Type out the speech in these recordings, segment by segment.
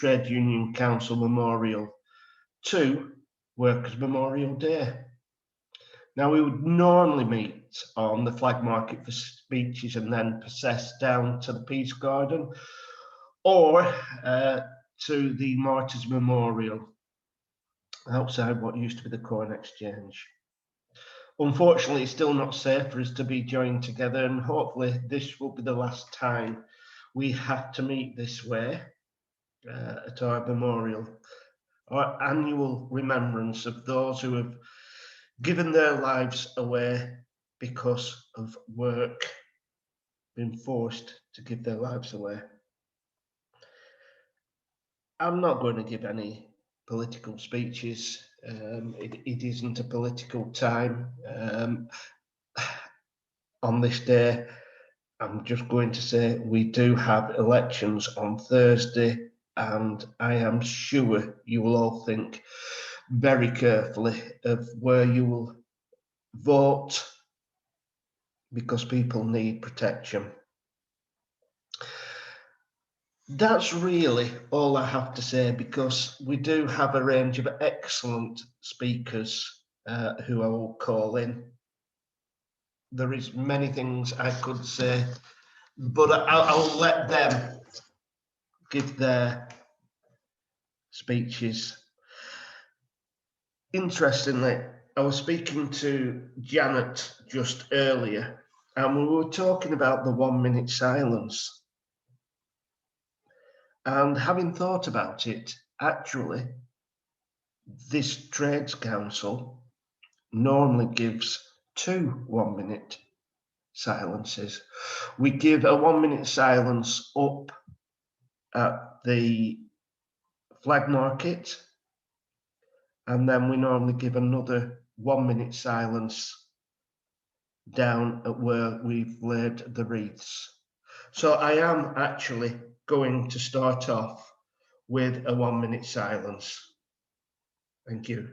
Trade Union Council Memorial to Workers' Memorial Day. Now, we would normally meet on the Flag Market for speeches and then process down to the Peace Garden or to the Martyrs' Memorial outside what used to be the Corn Exchange. Unfortunately, it's still not safe for us to be joined together, and hopefully this will be the last time we have to meet this way at our memorial, our annual remembrance of those who have given their lives away because of work, been forced to give their lives away. I'm not going to give any political speeches. It isn't a political time on this day. I'm just going to say we do have elections on Thursday, and I am sure you will all think very carefully of where you will vote, because people need protection. That's really all I have to say, because we do have a range of excellent speakers who I will call in. There is many things I could say, but I'll let them give their speeches. Interestingly, I was speaking to Janet just earlier, and we were talking about the 1 minute silence. And having thought about it, actually, this Trades Council normally gives 2 1 minute silences. We give a 1 minute silence up at the Flag Market, and then we normally give another 1 minute silence down at where we've laid the wreaths. So I am actually going to start off with a 1 minute silence. Thank you.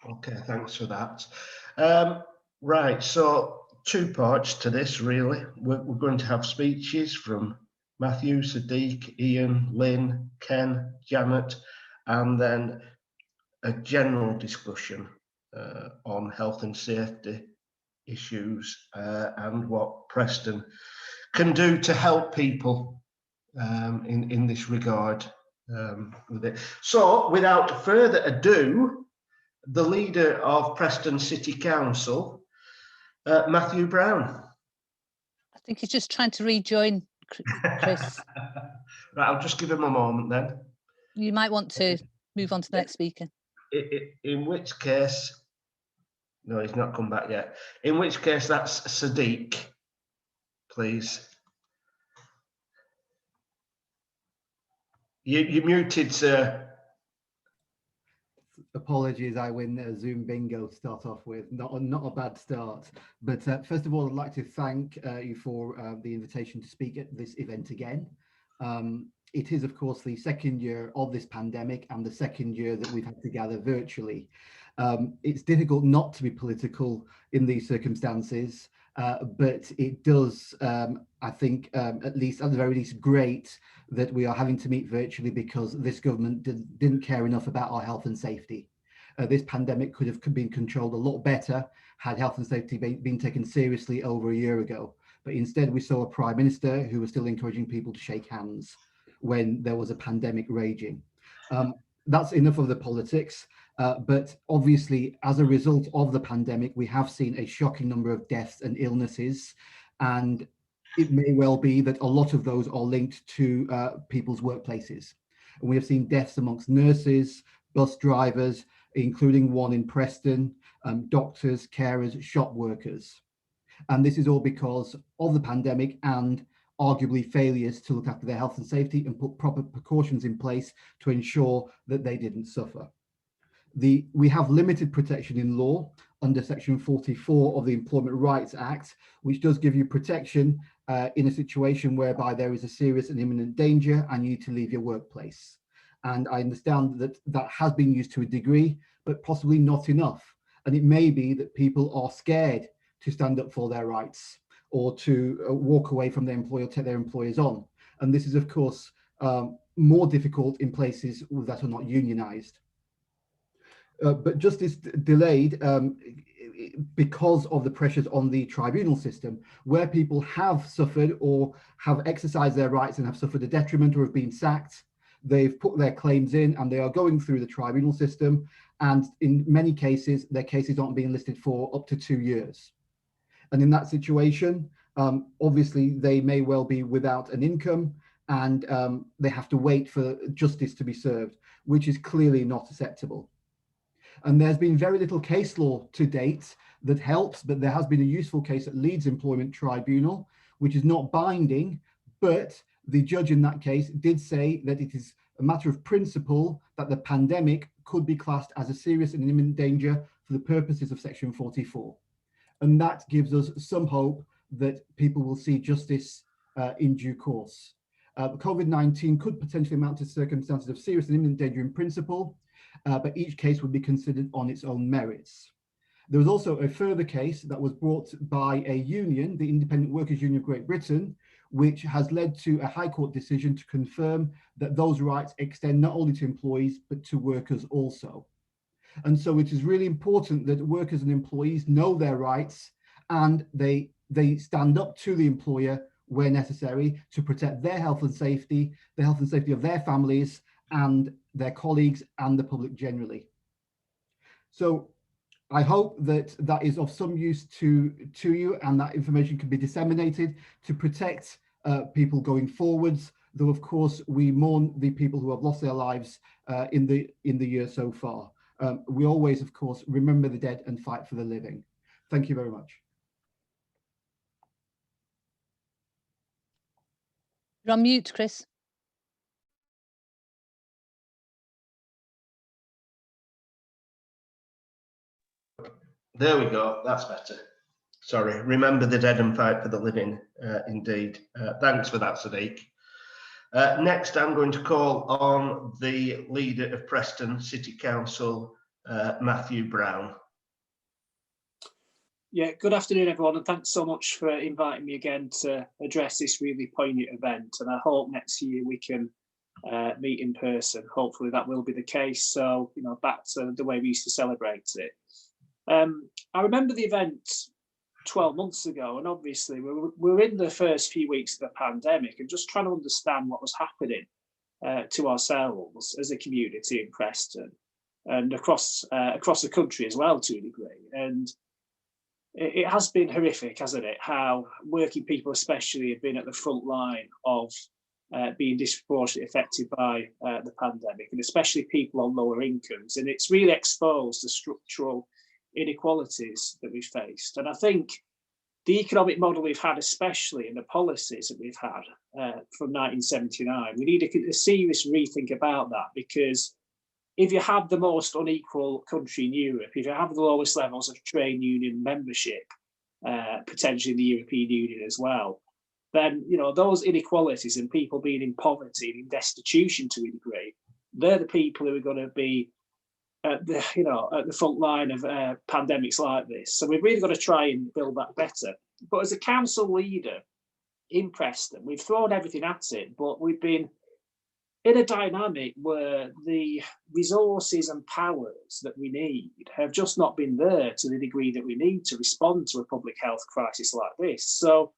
Okay, thanks for that. Right, so 2 parts to this, really. We're going to have speeches from Matthew, Sadiq, Ian, Lynn, Ken, Janet, and then a general discussion on health and safety issues and what Preston can do to help people in this regard with it. So, without further ado, the leader of Preston City Council, Matthew Brown. I think he's just trying to rejoin, Chris. Right, I'll just give him a moment then. You might want to move on to the next speaker. In which case, no, he's not come back yet. In which case, that's Sadiq, please. You're muted, sir. Apologies, I win Zoom bingo to start off with. Not a bad start. But first of all, I'd like to thank you for the invitation to speak at this event again. It is, of course, the 2nd year of this pandemic and the 2nd year that we've had to gather virtually. It's difficult not to be political in these circumstances, but it does, I think, at the very least, great that we are having to meet virtually, because this government didn't care enough about our health and safety. This pandemic could have been controlled a lot better had health and safety been taken seriously over a year ago. But instead, we saw a Prime Minister who was still encouraging people to shake hands. when there was a pandemic raging. That's enough of the politics, but obviously as a result of the pandemic, we have seen a shocking number of deaths and illnesses, and it may well be that a lot of those are linked to people's workplaces. And we have seen deaths amongst nurses, bus drivers, including one in Preston, doctors, carers, shop workers. And this is all because of the pandemic and arguably failures to look after their health and safety and put proper precautions in place to ensure that they didn't suffer. We have limited protection in law under Section 44 of the Employment Rights Act, which does give you protection in a situation whereby there is a serious and imminent danger and you need to leave your workplace. And I understand that that has been used to a degree, but possibly not enough. And it may be that people are scared to stand up for their rights or to walk away from their employer, take their employers on. And this is, of course, more difficult in places that are not unionized. But justice delayed because of the pressures on the tribunal system, where people have suffered or have exercised their rights and have suffered a detriment or have been sacked. They've put their claims in and they are going through the tribunal system. And in many cases, their cases aren't being listed for up to 2 years. And in that situation, obviously, they may well be without an income and they have to wait for justice to be served, which is clearly not acceptable. And there's been very little case law to date that helps, but there has been a useful case at Leeds Employment Tribunal, which is not binding, but the judge in that case did say that it is a matter of principle that the pandemic could be classed as a serious and imminent danger for the purposes of Section 44. And that gives us some hope that people will see justice in due course. COVID-19 could potentially amount to circumstances of serious and imminent danger in principle, but each case would be considered on its own merits. There was also a further case that was brought by a union, the Independent Workers' Union of Great Britain, which has led to a High Court decision to confirm that those rights extend not only to employees, but to workers also. And so it is really important that workers and employees know their rights and they stand up to the employer where necessary to protect their health and safety, the health and safety of their families and their colleagues and the public generally. So I hope that that is of some use to you and that information can be disseminated to protect people going forwards, though of course we mourn the people who have lost their lives in the year so far. We always, of course, remember the dead and fight for the living. Thank you very much. You're on mute, Chris. There we go. That's better. Sorry. Remember the dead and fight for the living. Indeed. Thanks for that, Sadiq. Next, I'm going to call on the leader of Preston City Council, Matthew Brown. Yeah, good afternoon, everyone, and thanks so much for inviting me again to address this really poignant event. And I hope next year we can meet in person. Hopefully that will be the case. So, you know, back to the way we used to celebrate it. I remember the event 12 months ago, and obviously we're in the first few weeks of the pandemic and just trying to understand what was happening to ourselves as a community in Preston and across the country as well to a degree. And it has been horrific, hasn't it? How working people especially have been at the front line of being disproportionately affected by the pandemic, and especially people on lower incomes. And it's really exposed the structural inequalities that we've faced. And I think the economic model we've had, especially in the policies that we've had from 1979, we need a serious rethink about that, because if you have the most unequal country in Europe, if you have the lowest levels of trade union membership, potentially in the European Union as well, then, you know, those inequalities and people being in poverty and in destitution to a degree, they're the people who are going to be at the front line of pandemics like this. So we've really got to try and build that better. But as a council leader in Preston, we've thrown everything at it, but we've been in a dynamic where the resources and powers that we need have just not been there to the degree that we need to respond to a public health crisis like this. So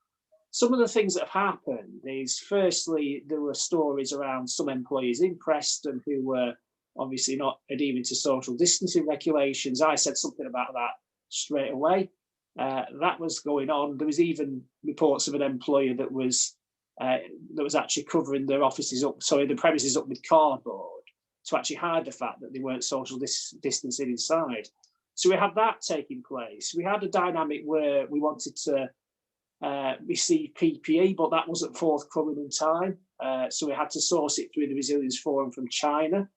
some of the things that have happened is, firstly, there were stories around some employees in Preston who were obviously not adhering to social distancing regulations. I said something about that straight away. That was going on. There was even reports of an employer that was actually covering their offices up, sorry, the premises up with cardboard to actually hide the fact that they weren't social distancing inside. So we had that taking place. We had a dynamic where we wanted to receive PPE, but that wasn't forthcoming in time. So we had to source it through the Resilience Forum from China.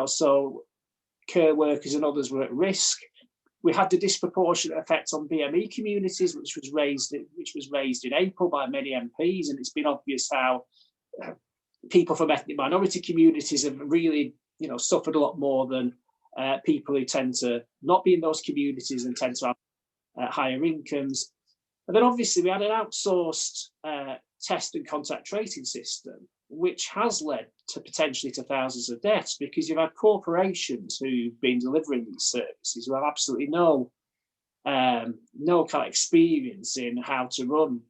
So care workers and others were at risk. We had the disproportionate effect on BME communities, which was raised in April by many MPs, and it's been obvious how people from ethnic minority communities have really, suffered a lot more than people who tend to not be in those communities and tend to have higher incomes. And then obviously we had an outsourced test and contact tracing system, which has led to potentially to thousands of deaths, because you've had corporations who've been delivering these services who have absolutely no kind of experience in how to run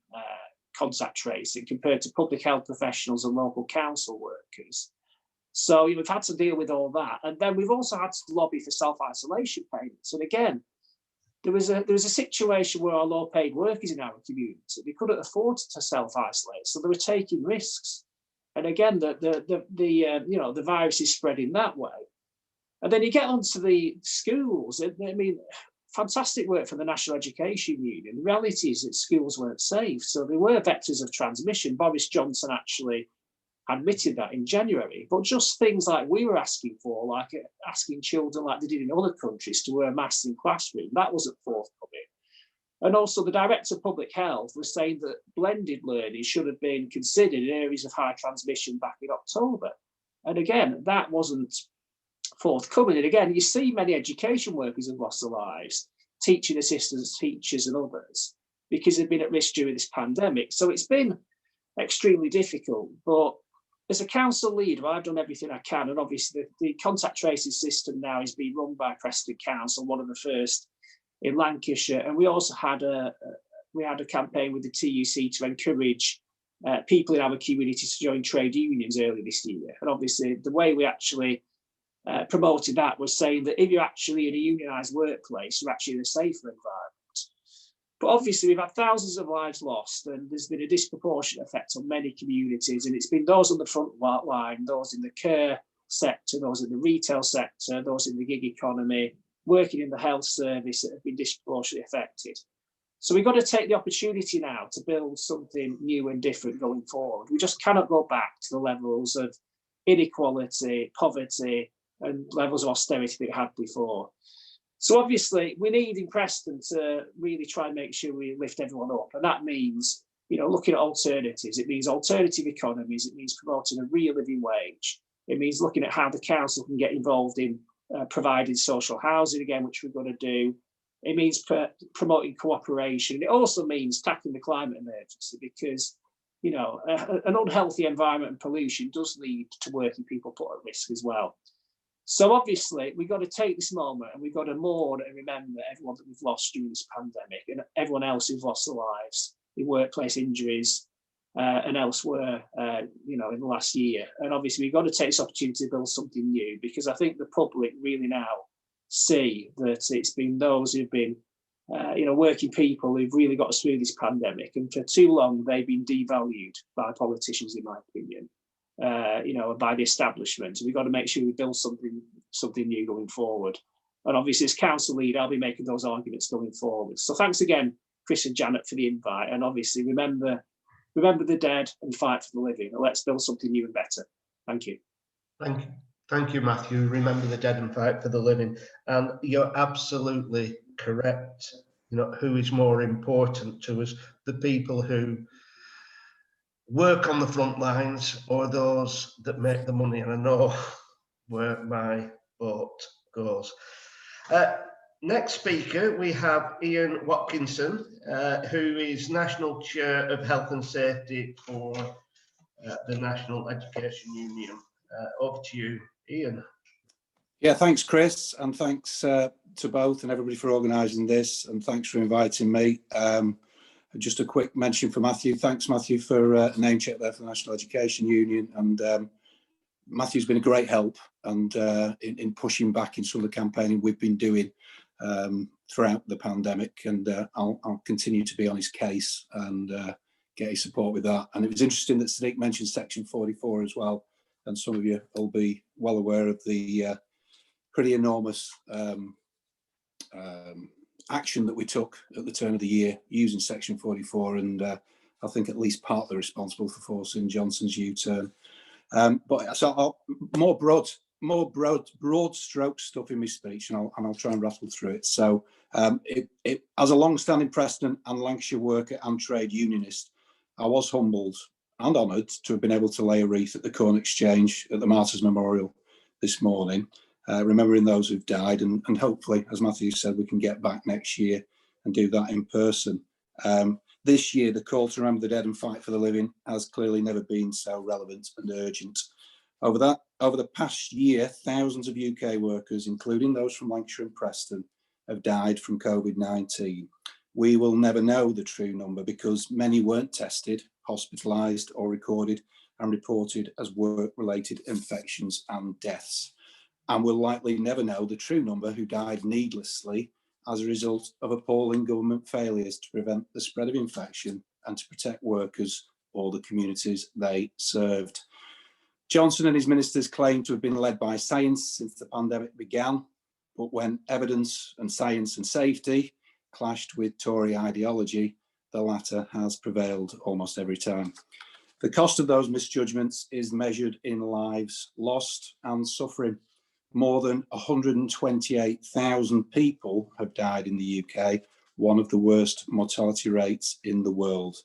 contact tracing compared to public health professionals and local council workers. So we've had to deal with all that. And then we've also had to lobby for self-isolation payments. And again, there was a situation where our low-paid workers in our community, they couldn't afford to self-isolate, so they were taking risks. And again, the virus is spreading that way. And then you get onto the schools. I mean, fantastic work from the National Education Union. The reality is that schools weren't safe, so there were vectors of transmission. Boris Johnson actually admitted that in January. But just things like we were asking for, like asking children like they did in other countries to wear masks in classroom, that wasn't forthcoming. And also the Director of Public Health was saying that blended learning should have been considered in areas of high transmission back in October. And again, that wasn't forthcoming. And again, you see many education workers have lost their lives, teaching assistants, teachers and others, because they've been at risk during this pandemic. So it's been extremely difficult. But as a council leader, I've done everything I can. And obviously the contact tracing system now is being run by Preston Council, one of the first in Lancashire. And we also had a campaign with the TUC to encourage people in our community to join trade unions early this year. And obviously the way we actually promoted that was saying that if you're actually in a unionised workplace, you're actually in a safer environment. But obviously we've had thousands of lives lost, and there's been a disproportionate effect on many communities, and it's been those on the front line, those in the care sector, those in the retail sector, those in the gig economy, working in the health service that have been disproportionately affected. So we've got to take the opportunity now to build something new and different going forward. We just cannot go back to the levels of inequality, poverty, and levels of austerity that we had before. So obviously we need in Preston to really try and make sure we lift everyone up. And that means, looking at alternatives. It means alternative economies. It means promoting a real living wage. It means looking at how the council can get involved in providing social housing again, which we're going to do. It means promoting cooperation. It also means tackling the climate emergency, because, an unhealthy environment and pollution does lead to working people put at risk as well. So obviously we've got to take this moment and we've got to mourn and remember everyone that we've lost during this pandemic, and everyone else who's lost their lives in workplace injuries and elsewhere, in the last year. And obviously we've got to take this opportunity to build something new, because I think the public really now see that it's been those who've been, working people who've really got us through this pandemic. And for too long, they've been devalued by politicians, in my opinion. By the establishment. And we've got to make sure we build something new going forward. And obviously as council leader, I'll be making those arguments going forward. So thanks again, Chris and Janet, for the invite. And obviously remember the dead and fight for the living. And let's build something new and better. Thank you. Thank you, Matthew. Remember the dead and fight for the living. And you're absolutely correct. Who is more important to us? The people who work on the front lines, or those that make the money. And I know where my vote goes. Next speaker, we have Ian Watkinson, who is National Chair of Health and Safety for the National Education Union. Over to you, Ian. Yeah, thanks, Chris, and thanks to both and everybody for organising this, and thanks for inviting me. Just a quick mention for Matthew. Thanks, Matthew, for name check there for the National Education Union. And Matthew's been a great help and in pushing back in some of the campaigning we've been doing throughout the pandemic. And I'll continue to be on his case and get his support with that. And it was interesting that Sadiq mentioned Section 44 as well. And some of you will be well aware of the pretty enormous action that we took at the turn of the year using Section 44, and I think at least partly responsible for forcing Johnson's U-turn. But so more broad stroke stuff in my speech, and I'll try and rattle through it. So as a long-standing Preston and Lancashire worker and trade unionist, I was humbled and honoured to have been able to lay a wreath at the Corn Exchange at the Martyrs Memorial this morning, remembering those who've died, and hopefully, as Matthew said, we can get back next year and do that in person. This year, the call to remember the dead and fight for the living has clearly never been so relevant and urgent. Over the past year, thousands of UK workers, including those from Lancashire and Preston, have died from COVID-19. We will never know the true number because many weren't tested, hospitalised or recorded and reported as work-related infections and deaths. And we'll likely never know the true number who died needlessly as a result of appalling government failures to prevent the spread of infection and to protect workers or the communities they served. Johnson and his ministers claim to have been led by science since the pandemic began, but when evidence and science and safety clashed with Tory ideology, the latter has prevailed almost every time. The cost of those misjudgments is measured in lives lost and suffering. More than 128,000 people have died in the UK, one of the worst mortality rates in the world,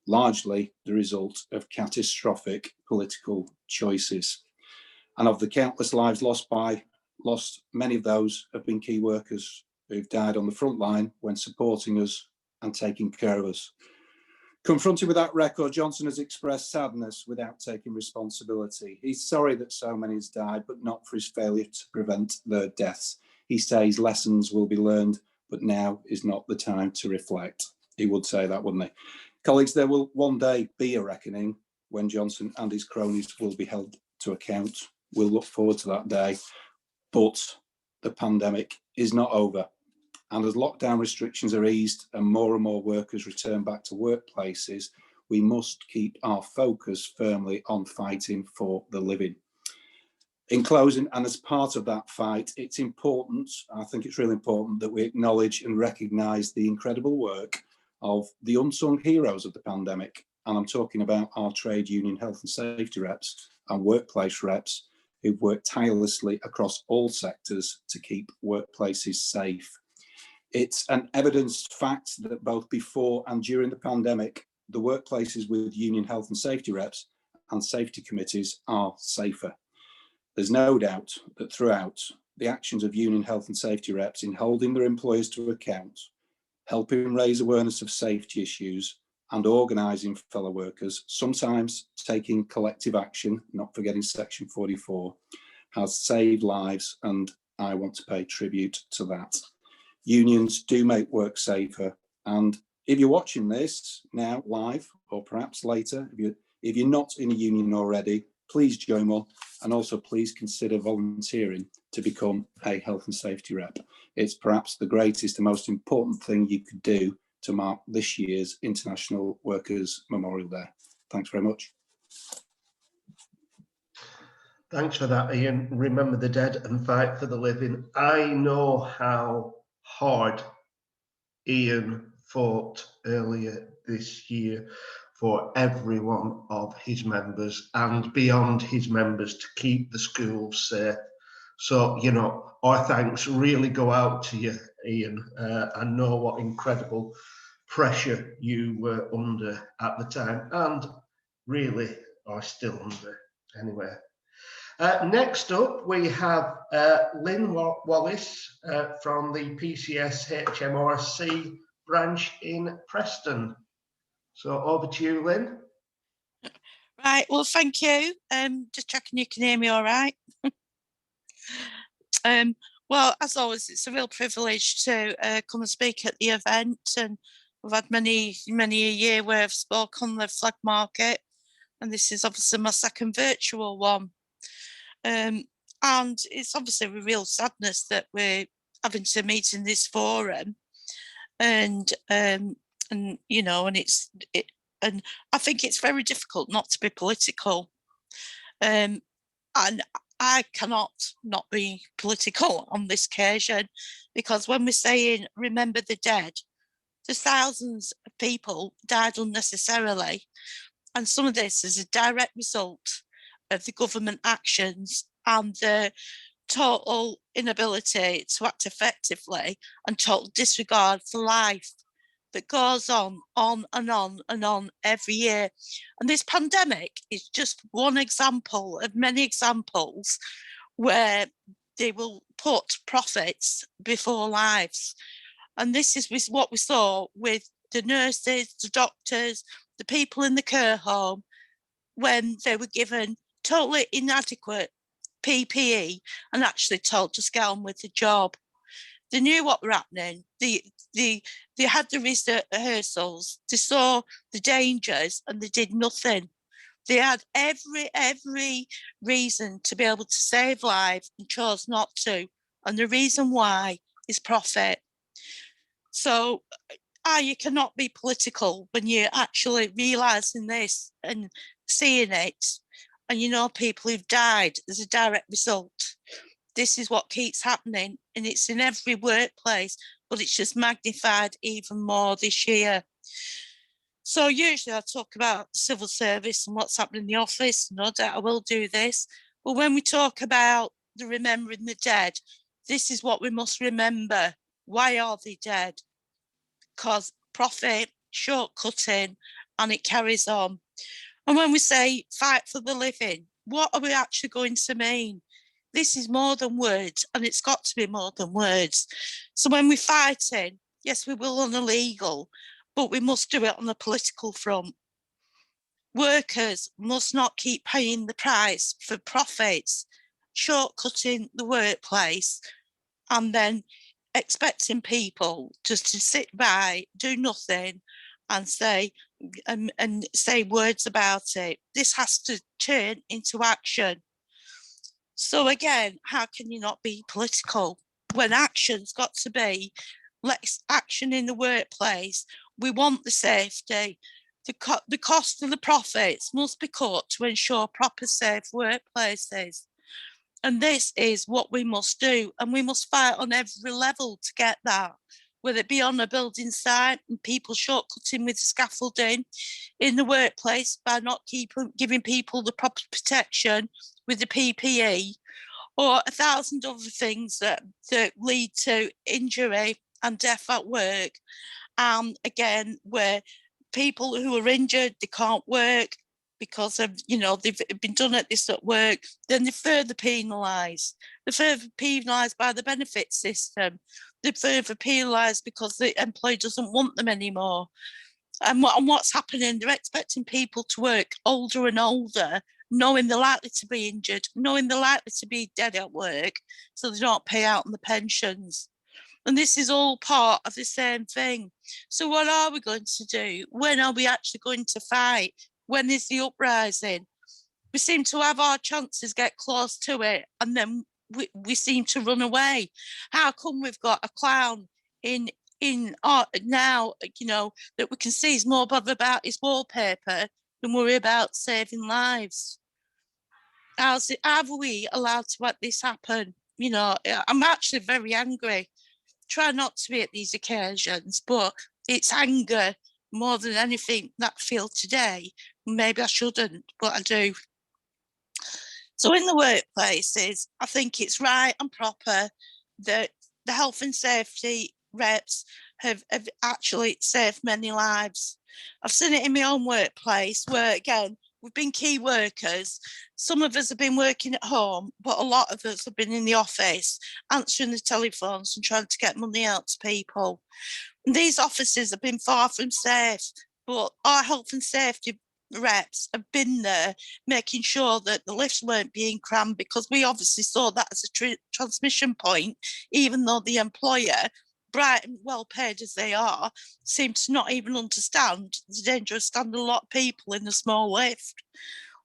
largely the result of catastrophic political choices. And of the countless lives lost, many of those have been key workers who've died on the front line when supporting us and taking care of us. Confronted with that record, Johnson has expressed sadness without taking responsibility. He's sorry that so many has died, but not for his failure to prevent their deaths. He says lessons will be learned, but now is not the time to reflect. He would say that, wouldn't he? Colleagues, there will one day be a reckoning when Johnson and his cronies will be held to account. We'll look forward to that day, but the pandemic is not over. And as lockdown restrictions are eased and more workers return back to workplaces, we must keep our focus firmly on fighting for the living. In closing, and as part of that fight, it's important, I think it's really important that we acknowledge and recognise the incredible work of the unsung heroes of the pandemic. And I'm talking about our trade union health and safety reps and workplace reps who've worked tirelessly across all sectors to keep workplaces safe. It's an evidenced fact that both before and during the pandemic, the workplaces with union health and safety reps and safety committees are safer. There's no doubt that throughout, the actions of union health and safety reps in holding their employers to account, helping raise awareness of safety issues and organising fellow workers, sometimes taking collective action, not forgetting Section 44, has saved lives, and I want to pay tribute to that. Unions do make work safer, and if you're watching this now live or perhaps later, if you're not in a union already, please join one, and also please consider volunteering to become a health and safety rep. It's perhaps the greatest and most important thing you could do to mark this year's International Workers' Memorial Day. Thanks very much. Thanks for that, Ian. Remember the dead and fight for the living. I know how hard Ian fought earlier this year for every one of his members and beyond his members to keep the schools safe. So, you know, our thanks really go out to you, Ian. I know what incredible pressure you were under at the time, and really are still under anyway. Next up, we have Lynn Wallace from the PCS HMRC branch in Preston. So over to you, Lynn. Right, well, thank you. Just checking you can hear me all right. Well, as always, it's a real privilege to come and speak at the event, and I've had many a year where I've spoke on the flag market, and this is obviously my second virtual one. And it's obviously a real sadness that we're having to meet in this forum, and you know, and and I think it's very difficult not to be political, and I cannot not be political on this occasion, because when we're saying remember the dead, there's thousands of people died unnecessarily, and some of this is a direct result of the government actions and the total inability to act effectively and total disregard for life that goes on and on and on every year. And this pandemic is just one example of many examples where they will put profits before lives. And this is what we saw with the nurses, the doctors, the people in the care home, when they were given totally inadequate PPE and actually told to get on with the job. They knew what were happening. They had the rehearsals. They saw the dangers and they did nothing. They had every reason to be able to save lives and chose not to. And the reason why is profit. So you cannot be political when you're actually realising this and seeing it. And you know, people who've died as a direct result. This is what keeps happening, and it's in every workplace, but it's just magnified even more this year. So usually I talk about civil service and what's happening in the office. No doubt I will do this. But when we talk about the remembering the dead, this is what we must remember. Why are they dead? Because profit, shortcutting, and it carries on. And when we say fight for the living, what are we actually going to mean? This is more than words, and it's got to be more than words. So when we're fighting, yes, we will on a legal, but we must do it on a political front. Workers must not keep paying the price for profits, shortcutting the workplace, and then expecting people just to sit by, do nothing, and say words about it. This has to turn into action. So again, how can you not be political when action's got to be, let's action in the workplace. We want the safety. The cost of the profits must be cut to ensure proper safe workplaces. And this is what we must do. And we must fight on every level to get that, whether it be on a building site and people shortcutting with the scaffolding, in the workplace by not giving people the proper protection with the PPE, or 1,000 other things that lead to injury and death at work. Again, where people who are injured, they can't work because of, you know, they've been done at this at work, then they're further penalised. They're further penalised by the benefit system. They're further penalised because the employer doesn't want them anymore. And what's happening, they're expecting people to work older and older, knowing they're likely to be injured, knowing they're likely to be dead at work, so they don't pay out on the pensions. And this is all part of the same thing. So what are we going to do? When are we actually going to fight? When is the uprising? We seem to have our chances, get close to it, and then we seem to run away. How come we've got a clown in art now, you know, that we can see is more bothered about his wallpaper than worry about saving lives? Have we allowed to let this happen? You know, I'm actually very angry. Try not to be at these occasions, but it's anger more than anything that I feel today. Maybe I shouldn't, but I do. So in the workplaces, I think it's right and proper that the health and safety reps have actually saved many lives. I've seen it in my own workplace where, again, we've been key workers. Some of us have been working at home, but a lot of us have been in the office, answering the telephones and trying to get money out to people. And these offices have been far from safe, but our health and safety reps have been there making sure that the lifts weren't being crammed, because we obviously saw that as a transmission point, even though the employer bright and well paid as they are, seem to not even understand the danger of standing a lot of people in a small lift.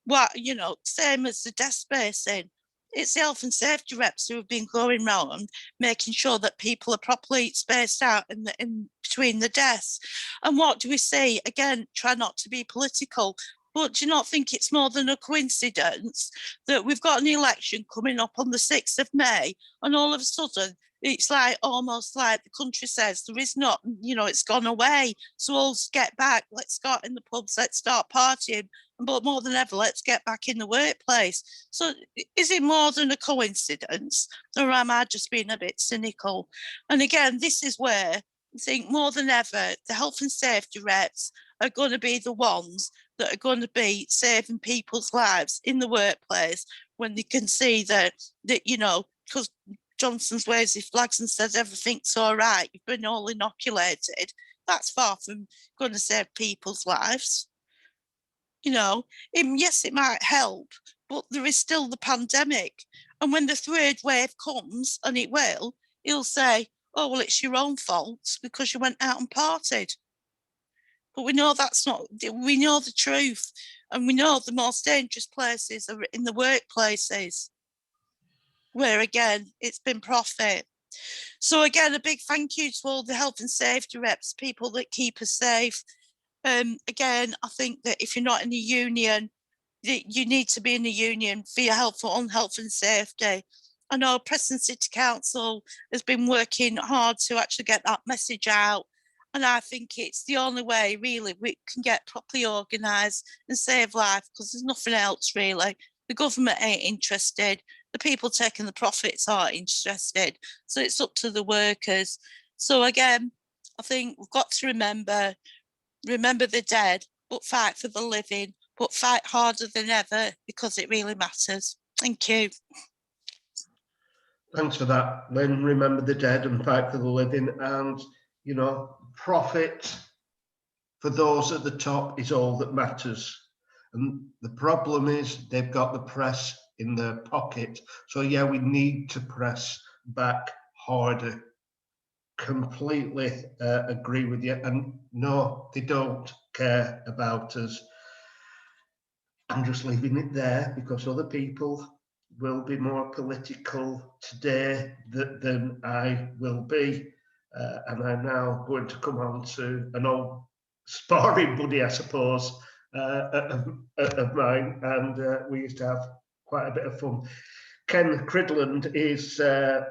Well, you know, same as the desk spacing. It's the health and safety reps who have been going round making sure that people are properly spaced out in between the desks. And what do we see? Again, try not to be political, but do you not think it's more than a coincidence that we've got an election coming up on the 6th of May, and all of a sudden it's like almost like the country says there is not, you know, it's gone away. So let's get back, let's start in the pubs, let's start partying. But more than ever, let's get back in the workplace. So is it more than a coincidence, or am I just being a bit cynical? And again, this is where I think more than ever, the health and safety reps are going to be the ones that are going to be saving people's lives in the workplace when they can see that you know, because Johnson's waves his flags and says everything's all right, you've been all inoculated. That's far from going to save people's lives. You know, yes, it might help, but there is still the pandemic. And when the third wave comes, and it will, he'll say, oh, well, it's your own fault because you went out and partied. But we know that's not, we know the truth. And we know the most dangerous places are in the workplaces, where, again, it's been profit. So, again, a big thank you to all the health and safety reps, people that keep us safe. Again, I think that if you're not in a union, you need to be in a union for your health and safety. I know Preston City Council has been working hard to actually get that message out. And I think it's the only way, really, we can get properly organised and save life, because there's nothing else, really. The government ain't interested. The people taking the profits aren't interested. So it's up to the workers. So again, I think we've got to remember the dead, but fight for the living, but fight harder than ever, because it really matters. Thank you. Thanks for that, Lynn. Remember the dead and fight for the living. And, you know, profit for those at the top is all that matters. And the problem is they've got the press in their pocket. So, yeah, we need to press back harder. Completely agree with you. And no, they don't care about us. I'm just leaving it there because other people will be more political today than I will be. And I'm now going to come on to an old sparring buddy, I suppose, of mine. And we used to have quite a bit of fun. Ken Cridland is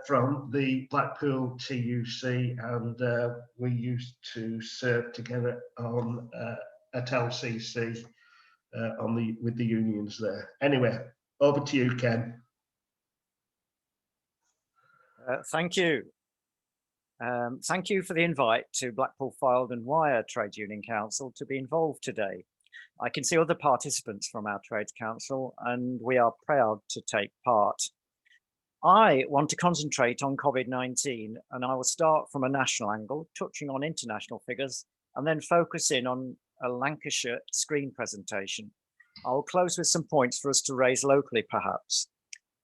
from the Blackpool TUC, and we used to serve together on at LCC with the unions there. Anyway, over to you, Ken. Thank you. Thank you for the invite to Blackpool Filed and Wire Trade Union Council to be involved today. I can see other participants from our Trades Council, and we are proud to take part. I want to concentrate on COVID-19, and I will start from a national angle, touching on international figures, and then focus in on a Lancashire screen presentation. I will close with some points for us to raise locally, perhaps.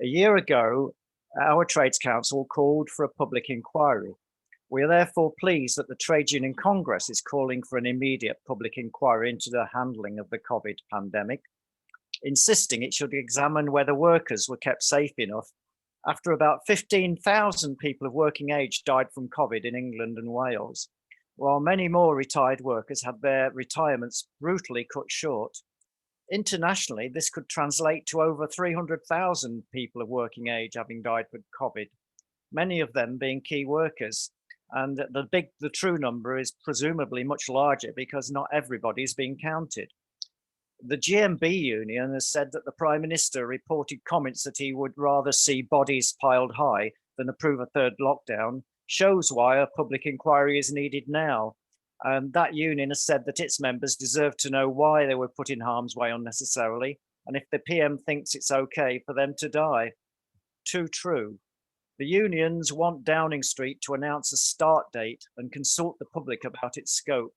A year ago, our Trades Council called for a public inquiry. We are therefore pleased that the Trade Union Congress is calling for an immediate public inquiry into the handling of the COVID pandemic, insisting it should examine whether workers were kept safe enough after about 15,000 people of working age died from COVID in England and Wales, while many more retired workers had their retirements brutally cut short. Internationally, this could translate to over 300,000 people of working age having died with COVID, many of them being key workers. And the true number is presumably much larger because not everybody is being counted. The GMB union has said that the Prime Minister reported comments that he would rather see bodies piled high than approve a third lockdown, shows why a public inquiry is needed now. And that union has said that its members deserve to know why they were put in harm's way unnecessarily, and if the PM thinks it's okay for them to die. Too true. The unions want Downing Street to announce a start date and consult the public about its scope.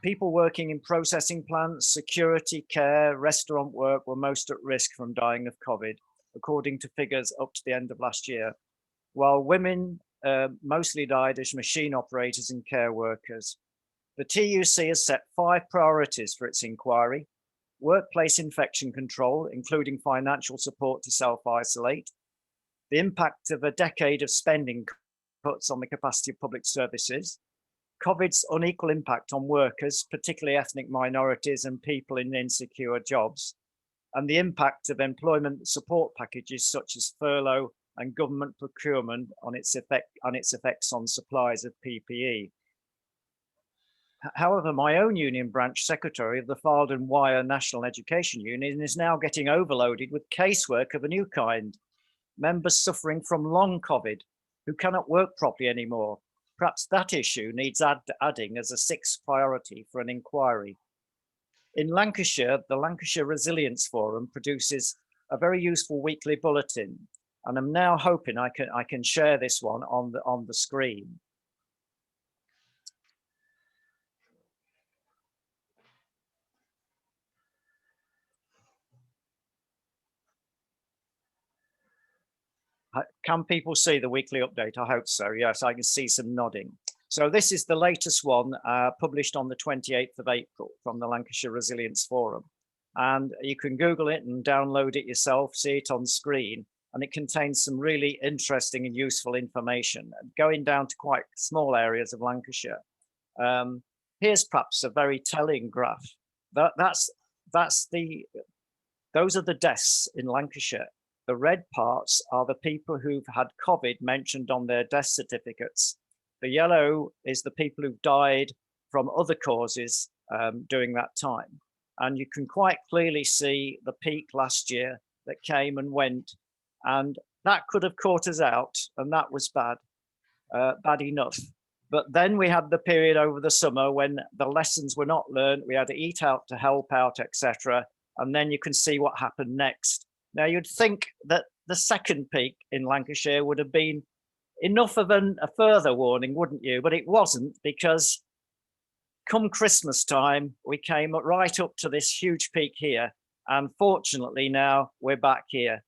People working in processing plants, security, care, restaurant work were most at risk from dying of COVID, according to figures up to the end of last year, while women mostly died as machine operators and care workers. The TUC has set 5 priorities for its inquiry: workplace infection control, including financial support to self-isolate, the impact of a decade of spending cuts on the capacity of public services, COVID's unequal impact on workers, particularly ethnic minorities and people in insecure jobs, and the impact of employment support packages such as furlough and government procurement on its effects on supplies of PPE. However, my own union branch secretary of the Fylde and Wyre National Education Union is now getting overloaded with casework of a new kind. Members suffering from long COVID who cannot work properly anymore. Perhaps that issue needs adding as a 6th priority for an inquiry. In Lancashire, the Lancashire Resilience Forum produces a very useful weekly bulletin, and I'm now hoping I can share this one on the screen. Can people see the weekly update? I hope so. Yes, I can see some nodding. So this is the latest one published on the 28th of April from the Lancashire Resilience Forum. And you can Google it and download it yourself, see it on screen. And it contains some really interesting and useful information, going down to quite small areas of Lancashire. Here's perhaps a very telling graph. Those are the deaths in Lancashire. The red parts are the people who've had COVID mentioned on their death certificates. The yellow is the people who've died from other causes during that time. And you can quite clearly see the peak last year that came and went. And that could have caught us out, and that was bad enough. But then we had the period over the summer when the lessons were not learned. We had to eat out to help out, etc. And then you can see what happened next. Now, you'd think that the second peak in Lancashire would have been enough of a further warning, wouldn't you? But it wasn't, because come Christmas time, we came right up to this huge peak here. And fortunately, now we're back here.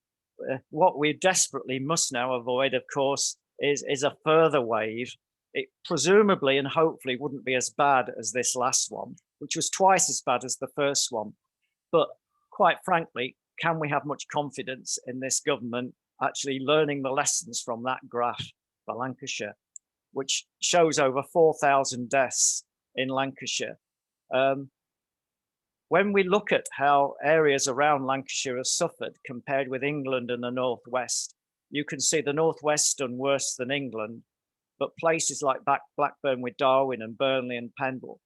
What we desperately must now avoid, of course, is a further wave. It presumably and hopefully wouldn't be as bad as this last one, which was twice as bad as the first one. But quite frankly, can we have much confidence in this government actually learning the lessons from that graph for Lancashire, which shows over 4,000 deaths in Lancashire? When we look at how areas around Lancashire have suffered compared with England and the Northwest, you can see the Northwest done worse than England, but places like Blackburn with Darwin and Burnley and Pendle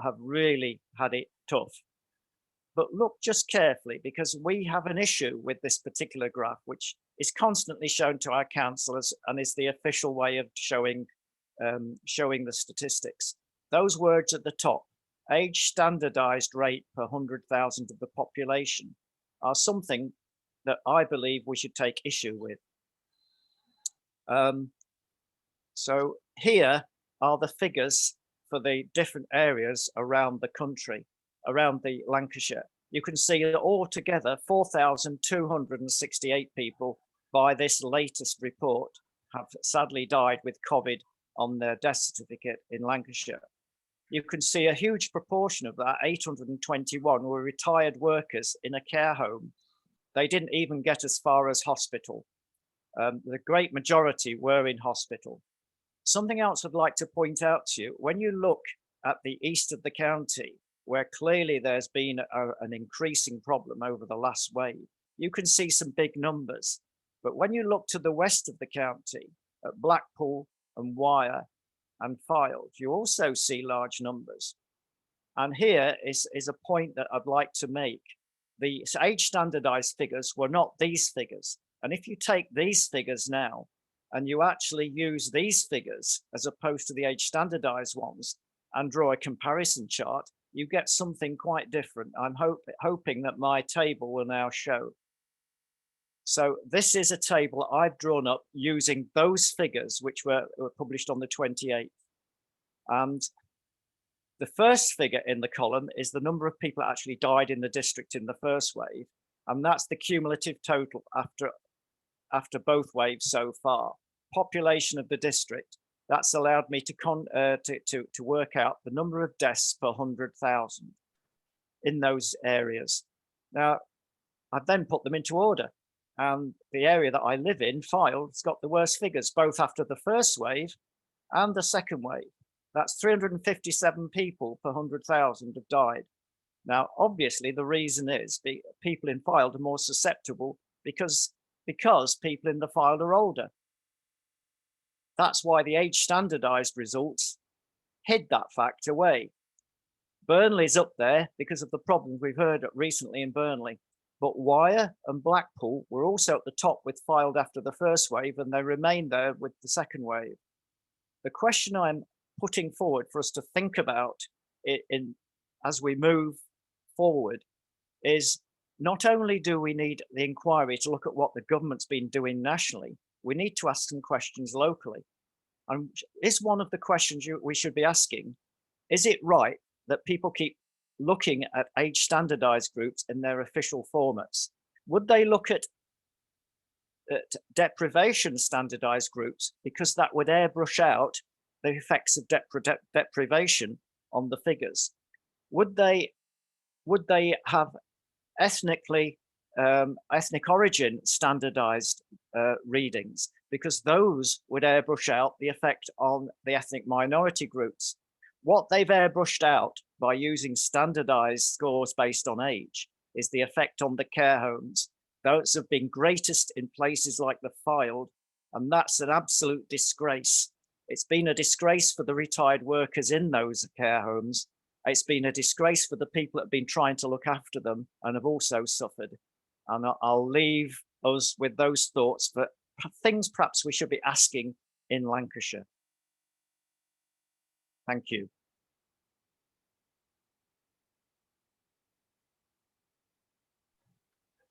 have really had it tough. But look just carefully, because we have an issue with this particular graph, which is constantly shown to our councillors and is the official way of showing the statistics. Those words at the top, age standardized rate per 100,000 of the population, are something that I believe we should take issue with. So here are the figures for the different areas around the country, around the Lancashire. You can see that altogether 4,268 people by this latest report have sadly died with COVID on their death certificate in Lancashire. You can see a huge proportion of that, 821, were retired workers in a care home. They didn't even get as far as hospital. The great majority were in hospital. Something else I'd like to point out to you, when you look at the east of the county, where clearly there's been an increasing problem over the last wave, you can see some big numbers. But when you look to the west of the county, at Blackpool and Wyre and Fylde, you also see large numbers. And here is a point that I'd like to make. The age standardized figures were not these figures. And if you take these figures now, and you actually use these figures as opposed to the age standardized ones and draw a comparison chart, you get something quite different. I'm hoping that my table will now show. So this is a table I've drawn up using those figures, which were published on the 28th. And the first figure in the column is the number of people that actually died in the district in the first wave. And that's the cumulative total after both waves so far. population of the district, that's allowed me to work out the number of deaths per 100,000 in those areas. Now, I've then put them into order, and the area that I live in, Fylde, has got the worst figures, both after the first wave and the second wave. That's 357 people per 100,000 have died. Now, obviously, the reason is people in Fylde are more susceptible because people in the Fylde are older. That's why the age standardized results hid that fact away. Burnley's up there because of the problems we've heard recently in Burnley, but Wyre and Blackpool were also at the top with Fylde after the first wave, and they remained there with the second wave. The question I'm putting forward for us to think about as we move forward is, not only do we need the inquiry to look at what the government's been doing nationally, we need to ask some questions locally. And is one of the questions we should be asking, is it right that people keep looking at age standardized groups in their official formats? Would they look at deprivation standardized groups, because that would airbrush out the effects of deprivation on the figures? Would they have ethnic origin standardized readings, because those would airbrush out the effect on the ethnic minority groups? What they've airbrushed out by using standardized scores based on age is the effect on the care homes. Those have been greatest in places like the Fylde, and that's an absolute disgrace. It's been a disgrace for the retired workers in those care homes. It's been a disgrace for the people that have been trying to look after them and have also suffered. And I'll leave us with those thoughts for things perhaps we should be asking in Lancashire. Thank you.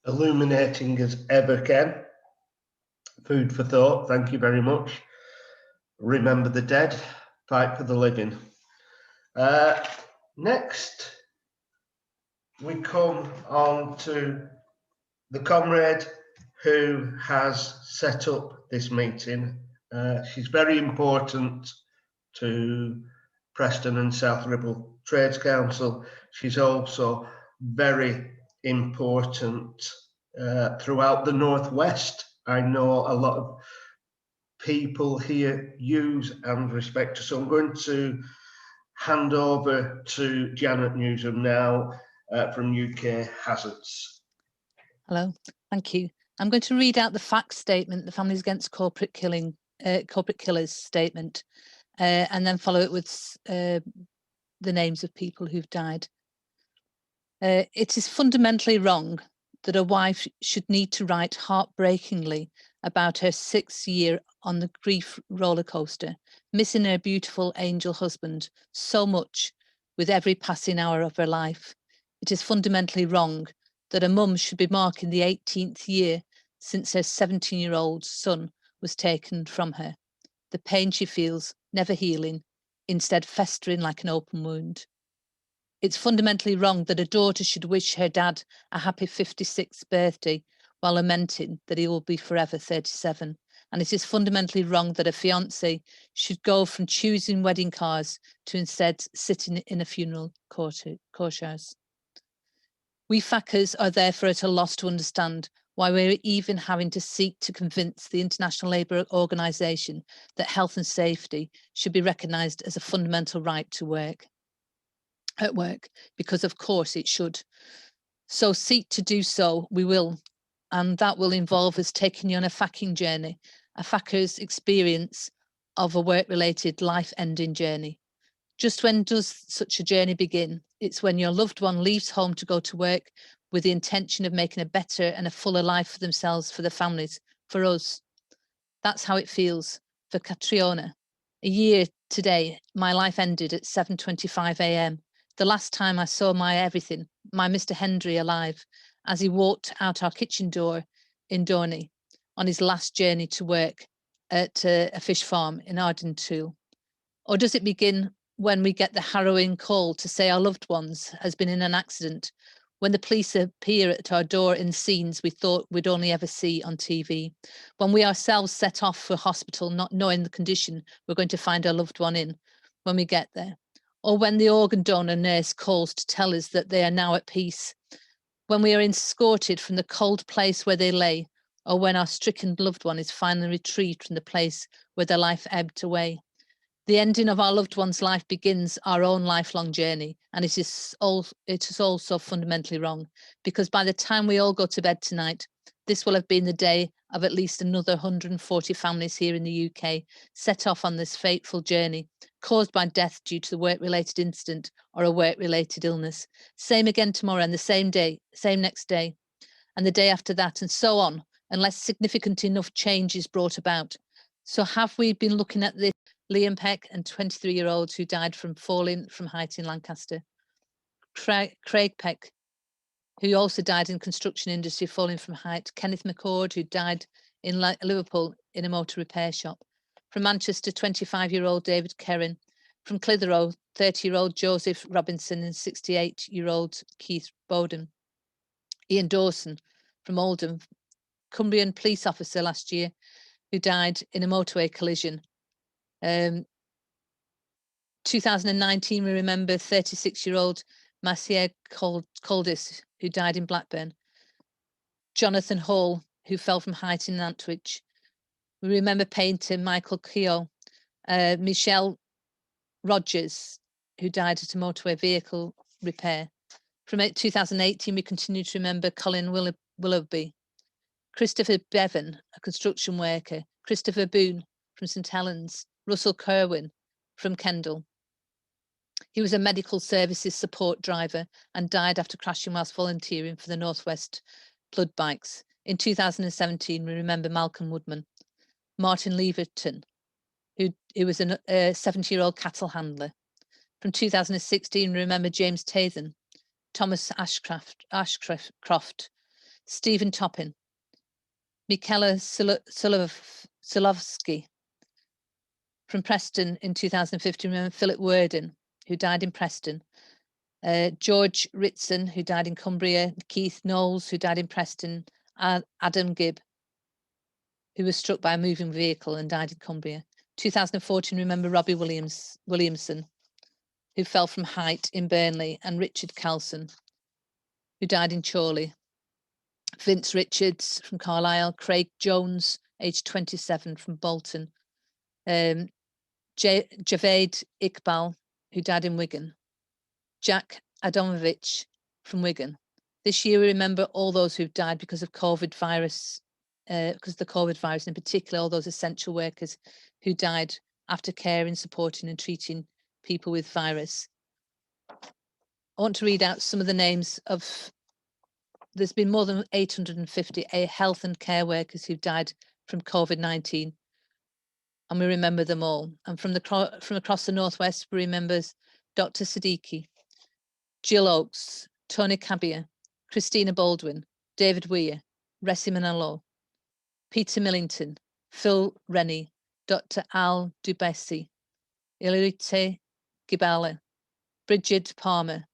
Illuminating as ever, Ken. Food for thought. Thank you very much. Remember the dead, fight for the living. Next, we come on to the comrade who has set up this meeting. She's very important to Preston and South Ribble Trades Council. She's also very important throughout the Northwest. I know a lot of people here use and respect her. So I'm going to hand over to Janet Newsham now from UK Hazards. Hello, thank you. I'm going to read out the FACK statement, the Families Against Corporate Killers statement, and then follow it with the names of people who've died. It is fundamentally wrong that a wife should need to write heartbreakingly about her 6th year on the grief roller coaster, missing her beautiful angel husband so much with every passing hour of her life. It is fundamentally wrong that a mum should be marking the 18th year since her 17-year-old son was taken from her. The pain she feels, never healing, instead festering like an open wound. It's fundamentally wrong that a daughter should wish her dad a happy 56th birthday while lamenting that he will be forever 37. And it is fundamentally wrong that a fiancé should go from choosing wedding cars to instead sitting in a funeral courtyards. We FACKers are therefore at a loss to understand why we're even having to seek to convince the International Labour Organization that health and safety should be recognised as a fundamental right to work. At work, because of course it should. So seek to do so, we will, and that will involve us taking you on a FACking journey, a FACker's experience of a work-related life-ending journey. Just when does such a journey begin? It's when your loved one leaves home to go to work with the intention of making a better and a fuller life for themselves, for their families, for us. That's how it feels for Catriona. A year today, my life ended at 7:25 a.m. The last time I saw my everything, my Mr. Hendry alive, as he walked out our kitchen door in Dorney on his last journey to work at a fish farm in Ardentoul. Or does it begin when we get the harrowing call to say our loved ones has been in an accident, when the police appear at our door in scenes we thought we'd only ever see on TV, when we ourselves set off for hospital not knowing the condition we're going to find our loved one in when we get there, or when the organ donor nurse calls to tell us that they are now at peace, when we are escorted from the cold place where they lay, or when our stricken loved one is finally retrieved from the place where their life ebbed away. The ending of our loved one's life begins our own lifelong journey, and it is also fundamentally wrong, because by the time we all go to bed tonight, this will have been the day of at least another 140 families here in the UK set off on this fateful journey, caused by death due to the work-related incident or a work-related illness. Same again tomorrow, and the same day, same next day, and the day after that, and so on, unless significant enough change is brought about. So have we been looking at this? Liam Peck and 23-year-olds who died from falling from height in Lancaster. Craig Peck, who also died in construction industry falling from height. Kenneth McCord, who died in Liverpool in a motor repair shop. From Manchester, 25-year-old David Kerrin. From Clitheroe, 30-year-old Joseph Robinson and 68-year-old Keith Bowden. Ian Dawson from Oldham, Cumbrian police officer last year, who died in a motorway collision. 2019, we remember 36-year-old Massier Coldis, who died in Blackburn. Jonathan Hall, who fell from height in Nantwich. We remember painter Michael Keogh. Michelle Rogers, who died at a motorway vehicle repair. From 2018, we continue to remember Colin Willoughby. Christopher Bevan, a construction worker. Christopher Boone from St Helens. Russell Kerwin from Kendal. He was a medical services support driver and died after crashing whilst volunteering for the North West Blood Bikes. In 2017, we remember Malcolm Woodman. Martin Leverton, who was a 70-year-old cattle handler. From 2016, we remember James Tathan, Thomas Ashcroft, Stephen Toppin, Michaela Solovsky. From Preston in 2015, remember Philip Worden, who died in Preston. George Ritson, who died in Cumbria. Keith Knowles, who died in Preston. Adam Gibb, who was struck by a moving vehicle and died in Cumbria. 2014, remember Robbie Williamson, who fell from height in Burnley. And Richard Carlson, who died in Chorley. Vince Richards from Carlisle. Craig Jones, aged 27, from Bolton. Javed Iqbal, who died in Wigan. Jack Adamovich from Wigan. This year we remember all those who've died because of COVID virus, because of the COVID virus, in particular all those essential workers who died after caring, supporting and treating people with virus. I want to read out some of the names of, there's been more than 850 health and care workers who've died from COVID-19. And we remember them all. And from across the Northwest, we remember Dr. Sadiq, Jill Oakes, Tony Cabia, Christina Baldwin, David Weir, Ressi Manalo, Peter Millington, Phil Rennie, Dr. Al Dubessi, Ilute Gibala, Bridget Palmer,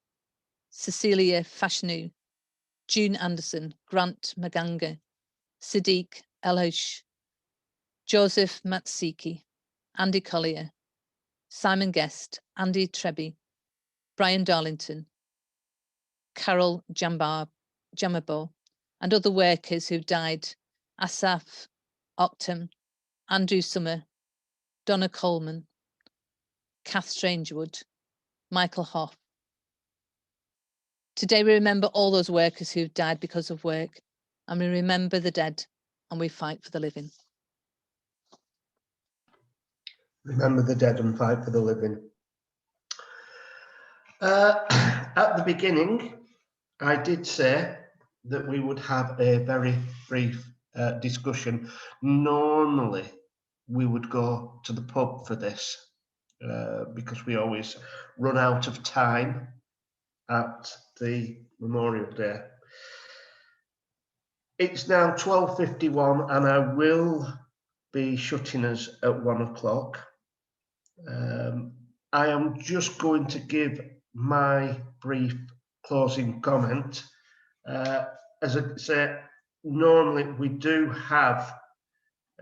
Cecilia Fashanu, June Anderson, Grant Maganga, Sadiq Elhosh, Joseph Matsiki, Andy Collier, Simon Guest, Andy Treby, Brian Darlington, Carol Jamabo, and other workers who died: Asaf Ockham, Andrew Summer, Donna Coleman, Kath Strangewood, Michael Hoff. Today we remember all those workers who've died because of work, and we remember the dead, and we fight for the living. Remember the dead and fight for the living. At the beginning, I did say that we would have a very brief discussion. Normally, we would go to the pub for this because we always run out of time at the Memorial Day. It's now 12:51 and I will be shutting us at 1 o'clock. I am just going to give my brief closing comment As I say, normally we do have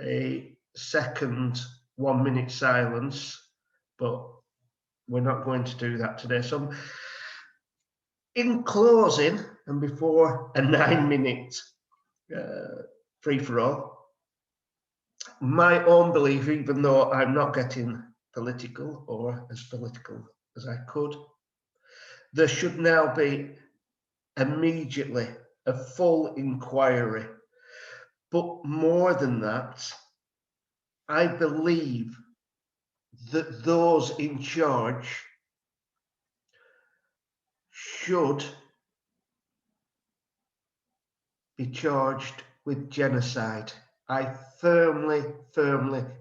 a second 1 minute silence, but we're not going to do that today. So in closing, and before a 9 minute free for all, my own belief, even though I'm not getting political or as political as I could, there should now be immediately a full inquiry. But more than that, I believe that those in charge should be charged with genocide. I firmly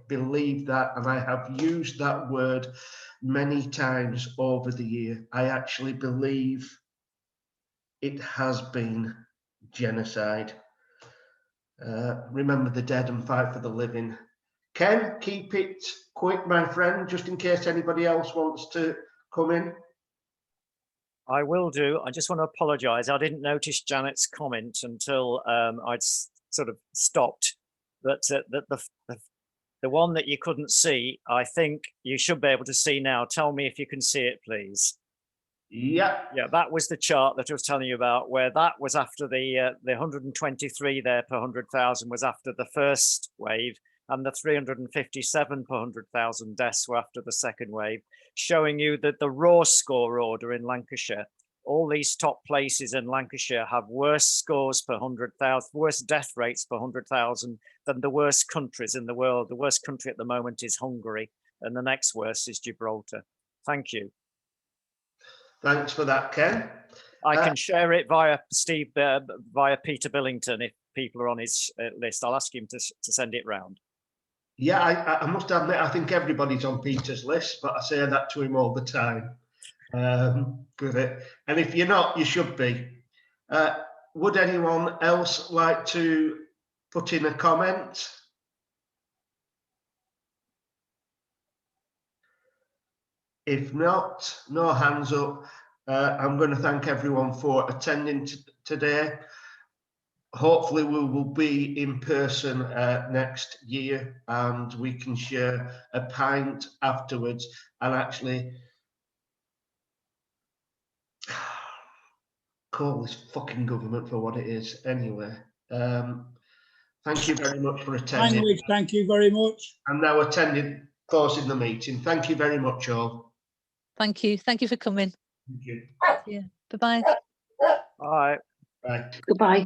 believe that, and I have used that word many times over the year. I actually believe it has been genocide. Remember the dead and fight for the living. Ken, keep it quick, my friend, just in case anybody else wants to come in. I will do. I just want to apologise. I didn't notice Janet's comment until I'd sort of stopped. But the one that you couldn't see, I think you should be able to see now. Tell me if you can see it, please. Yeah. Yeah, that was the chart that I was telling you about, where that was after the 123 there per 100,000 was after the first wave, and the 357 per 100,000 deaths were after the second wave, showing you that the raw score order in Lancashire, all these top places in Lancashire have worse scores per 100,000, worse death rates per 100,000 than the worst countries in the world. The worst country at the moment is Hungary, and the next worst is Gibraltar. Thank you. Thanks for that, Ken. I can share it via via Peter Billington if people are on his list. I'll ask him to send it round. Yeah, I must admit, I think everybody's on Peter's list, but I say that to him all the time. And if you're not, you should be. Would anyone else like to put in a comment? If not, no hands up. I'm going to thank everyone for attending today. Hopefully we will be in person next year and we can share a pint afterwards and actually call this fucking government for what it is. Anyway, thank you very much for attending. Language, thank you very much. I'm now closing the meeting. Thank you very much, all. Thank you. Thank you for coming. Thank you. Yeah. Bye-bye. All right. Bye. Goodbye.